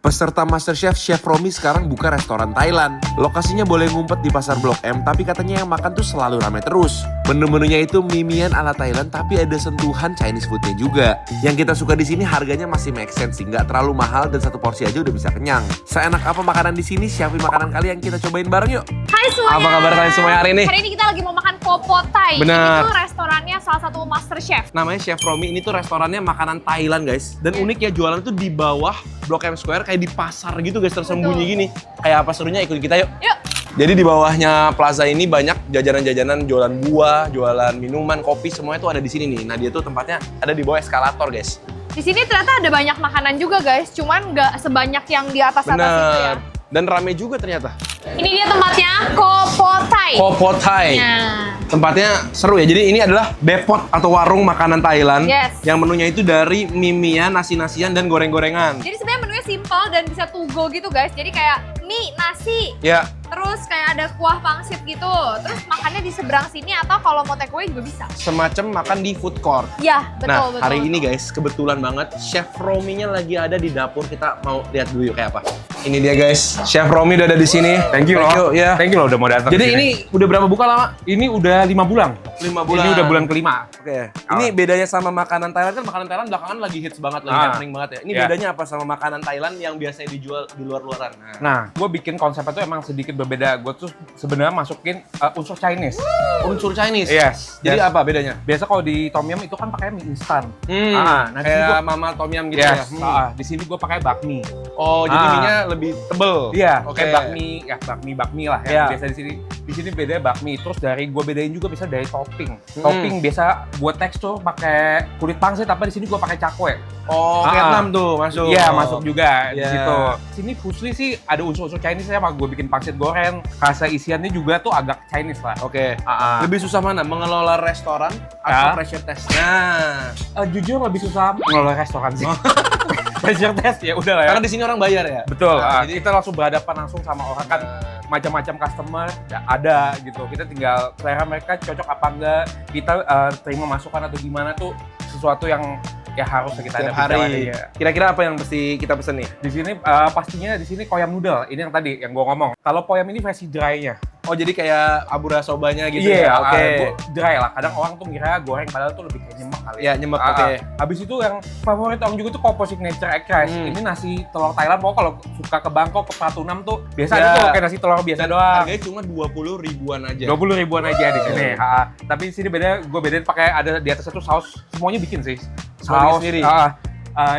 Peserta MasterChef Chef Romi sekarang buka restoran Thailand. Lokasinya boleh ngumpet di pasar Blok M, tapi katanya yang makan tuh selalu ramai terus. Menu-menunya itu mie-mian ala Thailand, tapi ada sentuhan Chinese foodnya juga. Yang kita suka di sini harganya masih make sense sih, nggak terlalu mahal dan satu porsi aja udah bisa kenyang. Seenak apa makanan di sini? Siapin makanan kalian, kita cobain bareng yuk. Hai semuanya. Apa kabar kalian semuanya hari ini? Hari ini kita lagi mau makan Popo Thai. Benar. Ini tuh restorannya salah satu master chef. Namanya Chef Romi, ini tuh restorannya makanan Thailand guys. Dan unik ya, jualan tuh di bawah Blok M Square kayak di pasar gitu guys, tersembunyi Betul. gini. Kayak apa serunya, ikut kita yuk. Yuk. Jadi di bawahnya plaza ini banyak jajanan-jajanan, jualan buah, jualan minuman, kopi, semuanya tuh ada di sini nih. Nah dia tuh tempatnya ada di bawah eskalator guys. Di sini ternyata ada banyak makanan juga guys, cuman nggak sebanyak yang di atas-atas itu ya. Bener. Dan rame juga ternyata. Ini dia tempatnya Popo Thai. Popo Thai. Nah, Tempatnya seru ya. Jadi ini adalah depot atau warung makanan Thailand. Yes. Yang menunya itu dari mie-mian, nasi-nasian, dan goreng-gorengan. jadi sebenarnya menunya simple dan bisa to go gitu guys. Jadi kayak mie, nasi, Ya, terus kayak ada kuah pangsit gitu. Terus makannya di seberang sini atau kalau mau take away juga bisa. semacam makan di food court. Ya, betul, Nah, betul. hari ini guys, kebetulan banget Chef Romi-nya lagi ada di dapur. Kita mau lihat dulu yuk kayak apa. Ini dia guys, Chef Romi udah ada di sini. Thank you loh. ya. Thank you loh udah mau datang. Jadi kesini. ini udah berapa buka lama? ini udah 5 bulan. 5 bulan. Ini udah bulan kelima. Oke. Ini bedanya sama makanan Thailand kan, makanan Thailand belakangan lagi hits banget, lagi happening banget ya. Ini Ya. bedanya apa sama makanan Thailand yang biasanya dijual di luar-luaran? Nah, gue bikin konsepnya tuh emang sedikit berbeda. Gue tuh sebenarnya masukin unsur Chinese. Unsur Chinese. Yes. Jadi Yes. apa bedanya? Biasa kalau di Tom Yum itu kan pakai mie instan. Nah, di sini kayak gua- Mama Tom Yum gitu Yes. ya. Di sini gue pakai bakmi. Oh, jadi mie-nya lebih tebel. Iya, Oke. kayak bakmi lah ya. Iya. Biasa di sini. Di sini beda bakmi. Terus dari gue bedain juga bisa dari topping. Topping biasa buat tekstur pakai kulit pangsit, apa di sini gue pakai cakwe. Oh, Vietnam tuh masuk. Iya, masuk juga di Iya. situ. Sini fusli sih ada unsur-unsur Chinese ya, gue bikin pangsit goreng. Rasa isiannya juga tuh agak Chinese lah. Oke. Ah, ah. Lebih susah mana? Mengelola restoran atau Ya. pressure test? Nah, Jujur lebih susah mengelola restoran sih. Pressure test ya udah lah ya. karena di sini orang bayar ya. Betul. Nah, Jadi kita langsung berhadapan langsung sama orang kan, macam-macam customer ya ada gitu. Kita tinggal selera mereka cocok apa enggak. Kita terima masukan atau gimana tuh sesuatu yang ya harus kita Setiap ada hari. Kira-kira apa yang mesti kita pesen nih? Di sini pastinya di sini koyam noodle. Ini yang tadi yang gua ngomong. Kalau koyam ini versi dry-nya. Oh, jadi kayak abura sobanya gitu Iya, ya? Oke. Dry lah. Kadang orang tuh ngira goreng padahal tuh lebih kayak nyemek kali. Ya, nyemek, oke. Habis itu yang favorit orang juga tuh Popo Signature Egg Rice. Ini nasi telur Thailand. Pokoknya kalau suka ke Bangkok, ke Pratunam tuh biasa Ya. ada tuh kayak nasi telur biasa doang. Harganya cuma 20 ribuan aja. 20 ribuan aja di sini. Tapi di sini beda, gue bedain pakai ada di atasnya tuh saus, semuanya bikin sih. Semua bikin sendiri?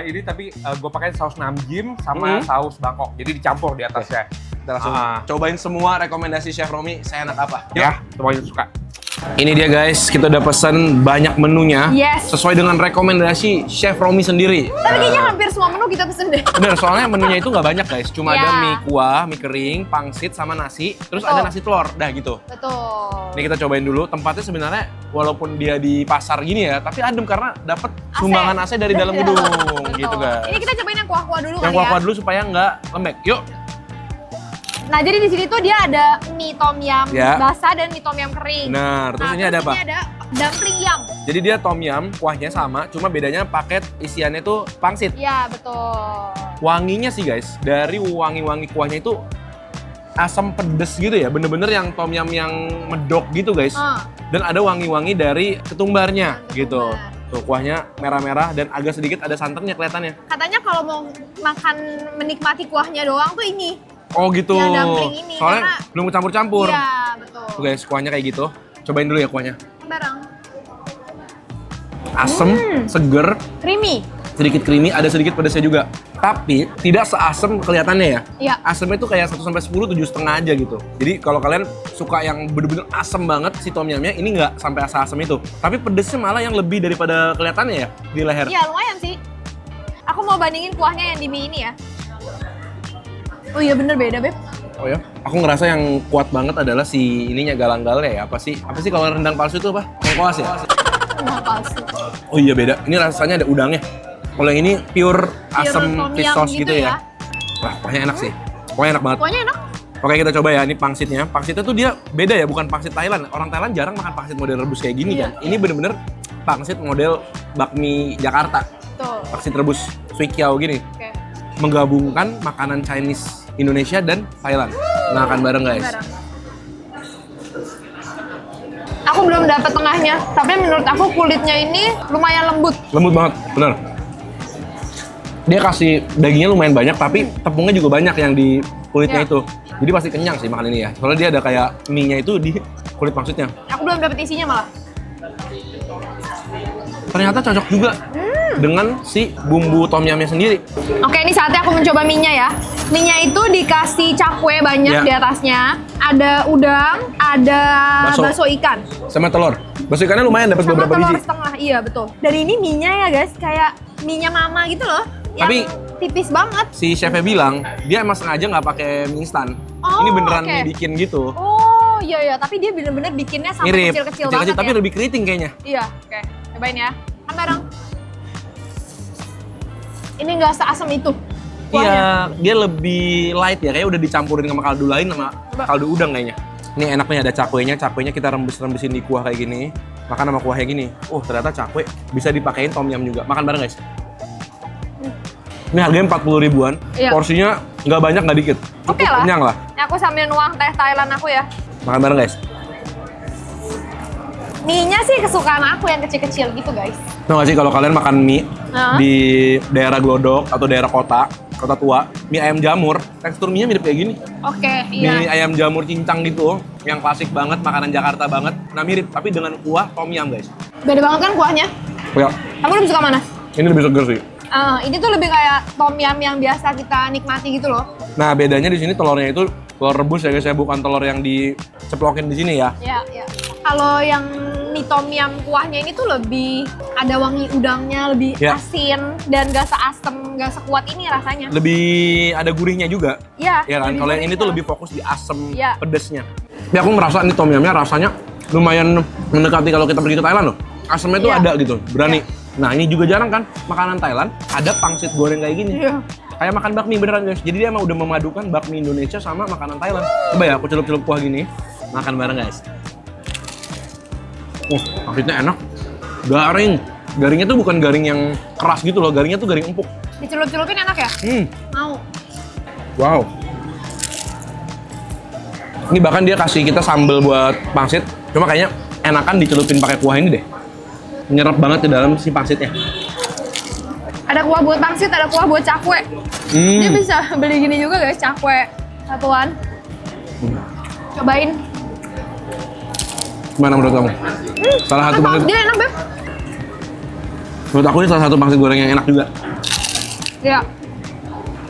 Ini tapi gue pakai saus Namjim sama saus Bangkok. Jadi dicampur di atasnya. Kita langsung cobain semua rekomendasi Chef Romi, saya enak apa? Yuk. Ya, semuanya suka. Ini dia guys, kita udah pesen banyak menunya. Yes. Sesuai dengan rekomendasi Chef Romi sendiri. Tapi kayaknya hampir semua menu kita pesen deh. Bener, soalnya menunya itu nggak banyak guys. Cuma Ya. ada mie kuah, mie kering, pangsit, sama nasi. Terus Betul. ada nasi telur, dah gitu. Betul. Ini kita cobain dulu. Tempatnya sebenarnya walaupun dia di pasar gini ya, tapi adem karena dapat sumbangan AC dari dalam gedung. Betul. Gitu guys. Ini kita cobain yang kuah-kuah dulu Yang kali kuah-kuah ya. dulu supaya nggak lembek. Yuk. Nah, jadi di sini tuh dia ada mie tom yum Ya. basah dan mie tom yum kering. Benar. Terus ini ada apa? Ini ada dumpling yum. Jadi dia tom yum, kuahnya sama, cuma bedanya paket isiannya tuh pangsit. Ya, betul. Wanginya sih guys, dari wangi-wangi kuahnya itu asam pedes gitu ya, bener-bener yang tom yum yang medok gitu guys. Dan ada wangi-wangi dari ketumbarnya gitu. Tuh kuahnya merah-merah dan agak sedikit ada santannya kelihatannya. Katanya kalau mau makan menikmati kuahnya doang tuh ini. Oh gitu. Yang dumpling ini, Soalnya karena- belum campur-campur. Iya, betul. Tuh guys, kuahnya kayak gitu. Cobain dulu ya kuahnya. Bareng. Asem, seger, Creamy. sedikit creamy, ada sedikit pedasnya juga. Tapi tidak seasem kelihatannya ya. Iya. Asemnya itu kayak 1 sampai 10, 7,5 aja gitu. Jadi kalau kalian suka yang bener-bener asem banget si tom yumnya, ini nggak sampai asam itu. Tapi pedesnya malah yang lebih daripada kelihatannya ya di leher. Iya, lumayan sih. Aku mau bandingin kuahnya yang di mie ini ya. Oh iya bener beda, Beb. Oh ya, aku ngerasa yang kuat banget adalah si ininya galang-galnya ya. Apa sih kalau rendang palsu itu apa? Lengkoas ya? Enggak palsu. Oh iya beda. Ini rasanya ada udangnya. Kalau yang ini pure asam tom fish yum sauce gitu gitu ya. ya. Wah, kuahnya enak sih. Kuahnya enak banget. Kuahnya enak. Oke, kita coba ya. Ini pangsitnya. Pangsitnya tuh dia beda ya, bukan pangsit Thailand. Orang Thailand jarang makan pangsit model rebus kayak gini kan. Ini bener-bener pangsit model bakmi Jakarta. Tuh. Pangsit rebus suikiao gini. Oke. menggabungkan makanan Chinese Indonesia dan Thailand. Makan bareng guys. Bareng. Aku belum dapat tengahnya, tapi menurut aku kulitnya ini lumayan lembut. Lembut banget, bener. Dia kasih dagingnya lumayan banyak, tapi tepungnya juga banyak yang di kulitnya Ya. itu. Jadi pasti kenyang sih makan ini ya. Soalnya dia ada kayak mie-nya itu di kulit maksudnya. Aku belum dapat isinya malah. Ternyata cocok juga dengan si bumbu tom yumnya sendiri. Oke, ini saatnya aku mencoba mie-nya ya. Mie-nya itu dikasih cakwe banyak Ya. di atasnya. Ada udang, ada Bakso. bakso ikan. Sama telur. Bakso ikannya lumayan dapat Sama beberapa telur biji. setengah, iya betul. Dan ini mie-nya ya guys, kayak mie-nya mama gitu loh. Tapi- yang tipis banget. Si chefnya bilang dia emang sengaja nggak pakai mie instan. Oh, Ini beneran oke. mie bikin gitu. Oh iya, tapi dia bener-bener bikinnya sampai Mirip, kecil-kecil banget tapi ya. lebih keriting kayaknya. Iya, oke. Cobain ya. Kan bareng. Ini nggak seasam itu. kuahnya. Iya, dia lebih light ya, kayak udah dicampurin sama kaldu lain sama Coba. kaldu udang kayaknya. Ini enaknya ada cakwenya kita rembes-rembesin di kuah kayak gini. Makan sama kuah kayak gini. Oh, ternyata cakwe bisa dipakein tom yum juga. Makan bareng guys. Ini harganya 40 ribuan. Iya. Porsinya nggak banyak, nggak dikit. Cukup Oke lah. kenyang lah. Ini aku sambil nuang teh Thailand aku ya. Makan bareng guys. Mie-nya sih kesukaan aku yang kecil-kecil gitu guys. Tahu nggak sih kalau kalian makan mie Hah? di daerah Glodok atau daerah kota tua, mie ayam jamur, tekstur mie-nya mirip kayak gini. Oke, Mie iya. ayam jamur cincang gitu, yang klasik banget, makanan Jakarta banget. Nah mirip, tapi dengan kuah tom yum guys. Beda banget kan kuahnya? Ya, Kamu lebih suka mana? ini lebih seger sih. Ini tuh lebih kayak tom yum yang biasa kita nikmati gitu loh. Nah bedanya di sini telurnya itu telur rebus ya guys, ya bukan telur yang diceplokin di sini ya. Ya, ya. Kalau yang mie tom yum kuahnya ini tuh lebih ada wangi udangnya, lebih Ya. asin dan gak seasem, gak sekuat ini rasanya. Lebih ada gurihnya juga, Iya. ya kan? lebih Kalau yang ini tuh gurih. lebih fokus di asem Ya. pedesnya. Tapi aku merasa ini tom yumnya rasanya lumayan mendekati kalau kita pergi ke Thailand loh. Asemnya tuh Ya. ada gitu, berani. Nah ini juga jarang kan makanan Thailand ada pangsit goreng kayak gini. Iya. Kayak makan bakmi beneran guys. Jadi dia emang udah memadukan bakmi Indonesia sama makanan Thailand. Coba ya aku celup-celup kuah gini. Makan bareng guys. Pangsitnya enak. Garing. Garingnya tuh bukan garing yang keras gitu loh. Garingnya tuh garing empuk. Dicelup-celupin enak ya? Mau. Wow. Ini bahkan dia kasih kita sambal buat pangsit. Cuma kayaknya enakan dicelupin pakai kuah ini deh. Nyerap banget ke dalam si pangsitnya. Ada kuah buat pangsit, ada kuah buat cakwe. Dia bisa beli gini juga guys, cakwe satuan. Cobain. Gimana menurut kamu? Salah satu Saus pangsit. dia enak, Beb. Menurut aku ini salah satu pangsit goreng yang enak juga. Iya.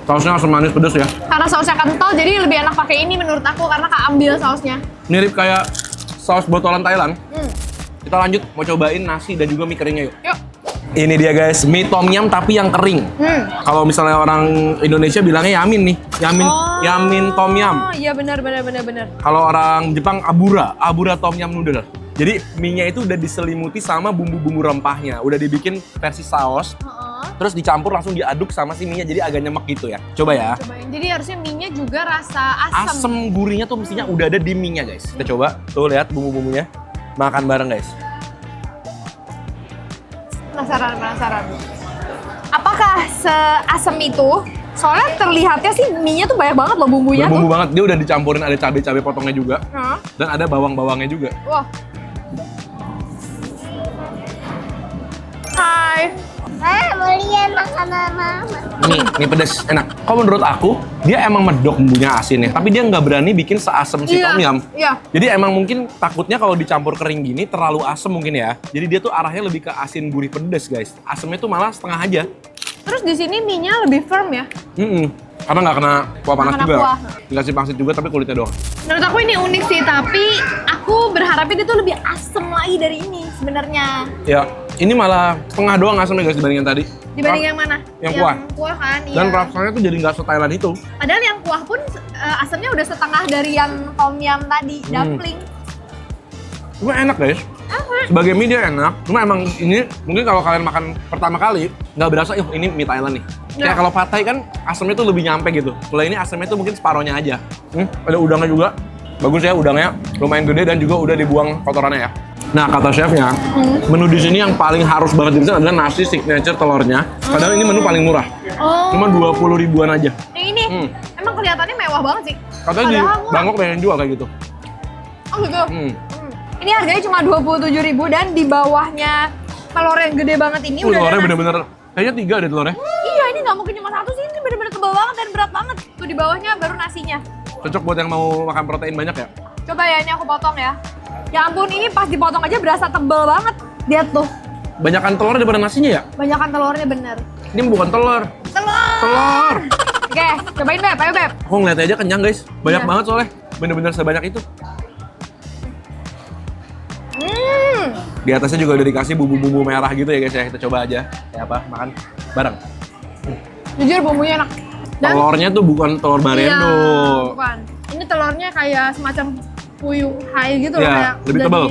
Sausnya asam manis pedes ya. Karena sausnya kental, jadi lebih enak pakai ini menurut aku karena keambil sausnya. Mirip kayak saus botolan Thailand. Hmm. Kita lanjut mau cobain nasi dan juga mie keringnya yuk. Yuk. Ini dia guys, mie tom yum tapi yang kering. Kalau misalnya orang Indonesia bilangnya yamin nih, yamin tom yum. Oh, iya benar. Kalau orang Jepang abura tom yum noodle. Jadi mie-nya itu udah diselimuti sama bumbu-bumbu rempahnya, udah dibikin versi saus, terus dicampur langsung diaduk sama si mie-nya jadi agak nyemek gitu ya. Coba ya. Cobain. Jadi harusnya mie-nya juga rasa asam. Asem gurihnya tuh mestinya udah ada di mie-nya guys. Kita coba, tuh lihat bumbu-bumbunya. Makan bareng guys. Penasaran. Apakah seasem itu? Soalnya terlihatnya sih mie-nya tuh banyak banget loh bumbunya Berbumbu tuh. banget, dia udah dicampurin ada cabai-cabai potongnya juga. Hah? Dan ada bawang-bawangnya juga. Wah. Hai. Mau lihat makanan mama. Ini pedes, enak. Kalau menurut aku, dia emang medok bumbunya asin ya. Tapi dia nggak berani bikin seasem si tom yum. Iya. Jadi emang mungkin takutnya kalau dicampur kering gini terlalu asem mungkin ya. Jadi dia tuh arahnya lebih ke asin gurih pedes guys. Asemnya tuh malah setengah aja. Terus di sini mie-nya lebih firm ya. Karena nggak kena kuah panas Nggak kena juga. kuah. Dikasih pangsit juga tapi kulitnya doang. Menurut aku ini unik sih, tapi aku berharapnya dia tuh lebih asem lagi dari ini sebenarnya. Ya, ini malah setengah doang asemnya guys dibanding yang tadi. Dibanding yang mana? Yang kuah. Kuah kan, iya. Dan rasanya tuh jadi nggak se-Thailand itu. Padahal yang kuah pun asemnya udah setengah dari yang tom yum tadi, dumpling. Cuma enak guys. Sebagai mie dia enak. Cuma emang ini mungkin kalau kalian makan pertama kali nggak berasa, ini mie Thailand nih. Kayak kalau pad thai kan asamnya tuh lebih nyampe gitu. Kalau ini asamnya tuh mungkin separohnya aja. Ada udangnya juga. Bagus ya udangnya, lumayan gede dan juga udah dibuang kotorannya ya. Nah kata chefnya, menu di sini yang paling harus banget dipesan adalah nasi signature telurnya. Padahal ini menu paling murah. Oh. Cuma 20 ribuan aja. Yang ini emang kelihatannya mewah banget sih. Katanya di Padahal murah. Bangkok pengen jual kayak gitu. Oh gitu. Hmm. Ini harganya cuma 27.000 dan di bawahnya telur yang gede banget ini udah ada Telurnya nasi. bener-bener, kayaknya 3 deh telurnya. Iya, ini nggak mungkin cuma satu sih, ini bener-bener tebal banget dan berat banget. Tuh di bawahnya baru nasinya. Cocok buat yang mau makan protein banyak ya. Coba ya, ini aku potong ya. Ya ampun, ini pas dipotong aja berasa tebal banget. Lihat tuh, Banyakan telur daripada nasinya ya? banyakan telurnya bener. Ini bukan telur. Telur! Telur! Oke, cobain Beb, ayo Beb. Aku ngeliat aja kenyang guys. Banyak Iya. banget soalnya. Bener-bener sebanyak itu. Di atasnya juga udah dikasih bumbu-bumbu merah gitu ya guys ya. Kita coba aja. Kayak apa? Makan bareng. Jujur bumbunya enak. Dan Telurnya tuh bukan telur barendo. Iya, bukan. Ini telurnya kayak semacam puyuh hai gitu loh, Iya, kayak lebih tebal.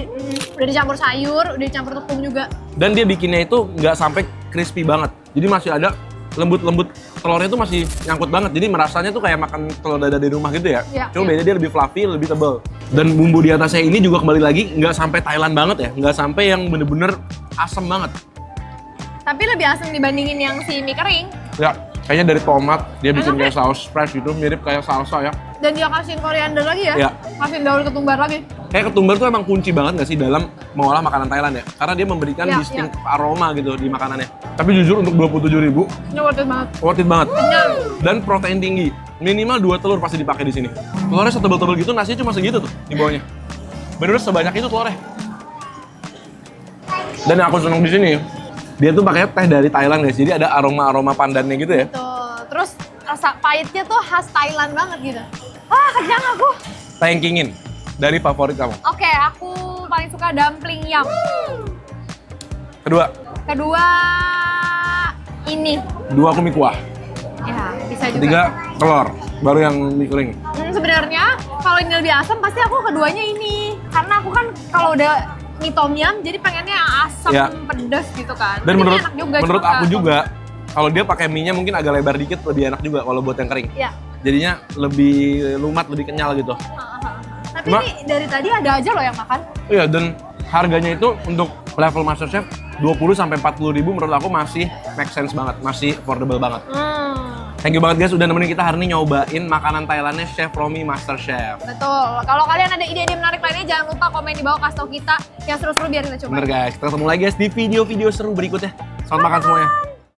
Udah dicampur sayur, udah dicampur tepung juga. Dan dia bikinnya itu nggak sampai crispy banget. Jadi masih ada lembut-lembut, telurnya tuh masih nyangkut banget. Jadi merasanya tuh kayak makan telur dadar di rumah gitu ya. Iya, Cuma iya. beda dia lebih fluffy, lebih tebal. Dan bumbu di atasnya ini juga kembali lagi nggak sampai Thailand banget ya. Nggak sampai yang bener-bener asem banget. Tapi lebih asam dibandingin yang si mie kering. Ya, kayaknya dari tomat dia bikin Enak kayak saus fresh gitu, mirip kayak salsa ya. Dan dia kasihin koriander lagi ya. Iya. Kasihin daun ketumbar lagi. Kayak ketumbar tuh emang kunci banget nggak sih dalam mengolah makanan Thailand ya? Karena dia memberikan Iya, distinct aroma gitu di makanannya. Tapi jujur untuk 27.000 Ini worth it banget. worth it banget. Kenyang. Dan protein tinggi. Minimal 2 telur pasti dipakai di sini. Telurnya setebal-tebal gitu, nasinya cuma segitu tuh di bawahnya. Bener-bener sebanyak itu telurnya. Dan yang aku seneng di sini, dia tuh pakai teh dari Thailand guys. Jadi ada aroma-aroma pandannya gitu ya. Tuh. Terus rasa pahitnya tuh khas Thailand banget gitu. Ah, kenyang aku. Teh yang kingin dari favorit kamu. Oke, aku paling suka dumpling yum. Kedua, Kedua ini. aku mie kuah. Ya, bisa juga. Ketiga, telur. Baru yang mie kering. Sebenarnya kalau ini lebih asam pasti aku keduanya ini. Karena aku kan kalau udah mie tom yum jadi pengennya asam Ya. pedas gitu kan. Dan Ini menurut enak juga, menurut cuma aku nggak juga, kalau dia pakai mie-nya mungkin agak lebar dikit lebih enak juga kalau buat yang kering. Iya. Jadinya lebih lumat, lebih kenyal gitu. Tapi Cuma- ini dari tadi ada aja loh yang makan. Iya, dan harganya itu untuk level MasterChef 20-40 ribu menurut aku masih make sense banget, masih affordable banget. Thank you banget guys udah nemenin kita hari ini nyobain makanan Thailandnya Chef Romy MasterChef. Betul. Kalau kalian ada ide-ide menarik lainnya jangan lupa komen di bawah, kasih tau kita yang seru-seru biar kita coba. Bener guys, kita ketemu lagi guys di video-video seru berikutnya. Selamat makan semuanya.